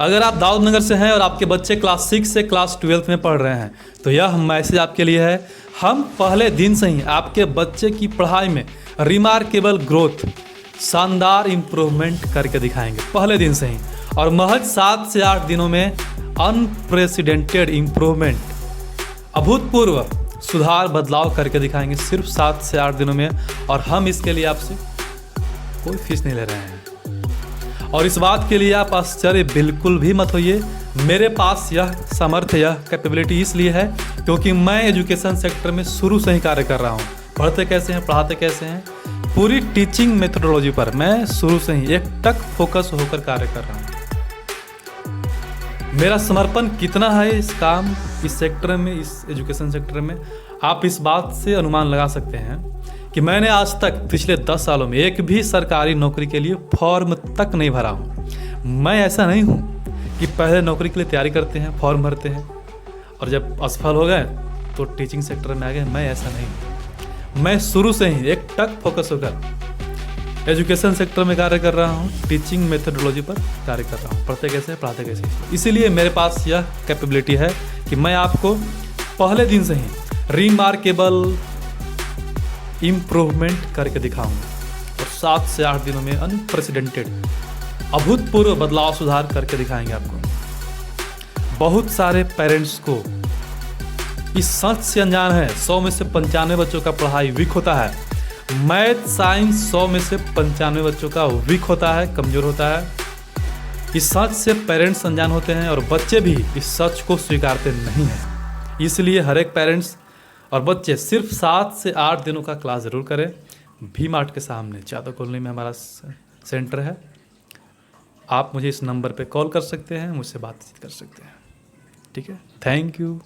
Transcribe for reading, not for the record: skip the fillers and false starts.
अगर आप दाऊद नगर से हैं और आपके बच्चे क्लास 6 से क्लास 12 में पढ़ रहे हैं तो यह मैसेज आपके लिए है। हम पहले दिन से ही आपके बच्चे की पढ़ाई में रिमार्केबल ग्रोथ, शानदार इम्प्रूवमेंट करके दिखाएंगे पहले दिन से ही, और महज 7 से 8 दिनों में अनप्रेसिडेंटेड इम्प्रूवमेंट, अभूतपूर्व सुधार बदलाव करके दिखाएंगे सिर्फ 7 से 8 दिनों में। और हम इसके लिए आपसे कोई फीस नहीं ले रहे हैं। और इस बात के लिए आप आश्चर्य बिल्कुल भी मत होइए। मेरे पास यह सामर्थ्य, यह कैपेबिलिटी इसलिए है क्योंकि मैं एजुकेशन सेक्टर में शुरू से ही कार्य कर रहा हूँ। पढ़ते कैसे हैं, पढ़ाते कैसे हैं, पूरी टीचिंग मेथोडोलॉजी पर मैं शुरू से ही एकटक फोकस होकर कार्य कर रहा हूँ। मेरा समर्पण कितना है इस काम, इस सेक्टर में, इस एजुकेशन सेक्टर में, आप इस बात से अनुमान लगा सकते हैं कि मैंने आज तक पिछले 10 सालों में एक भी सरकारी नौकरी के लिए फॉर्म तक नहीं भरा हूँ। मैं ऐसा नहीं हूँ कि पहले नौकरी के लिए तैयारी करते हैं, फॉर्म भरते हैं और जब असफल हो गए तो टीचिंग सेक्टर में आ गए। मैं ऐसा नहीं हूँ। मैं शुरू से ही एकटक फोकस होकर एजुकेशन सेक्टर में कार्य कर रहा हूँ, टीचिंग मेथोडोलॉजी पर कार्य कर रहा हूँ। पढ़ते कैसे, पढ़ाते कैसे, इसीलिए मेरे पास यह कैपेबिलिटी है कि मैं आपको पहले दिन से ही रिमार्केबल इम्प्रूवमेंट करके दिखाऊंगा और 7 से 8 दिनों में अनप्रेसिडेंटेड अभूतपूर्व बदलाव, सुधार करके दिखाएंगे आपको। बहुत सारे पेरेंट्स को इस सच से अनजान है, 100 में से 95 बच्चों का पढ़ाई वीक होता है। मैथ साइंस 100 में से 95 बच्चों का वीक होता है, कमज़ोर होता है। इस सच से पेरेंट्स अनजान होते हैं और बच्चे भी इस सच को स्वीकारते नहीं हैं। इसलिए हर एक पेरेंट्स और बच्चे सिर्फ 7 से 8 दिनों का क्लास ज़रूर करें। भी मार्ट के सामने जादव कॉलोनी में हमारा सेंटर है। आप मुझे इस नंबर पे कॉल कर सकते हैं, मुझसे बातचीत कर सकते हैं। ठीक है, थैंक यू।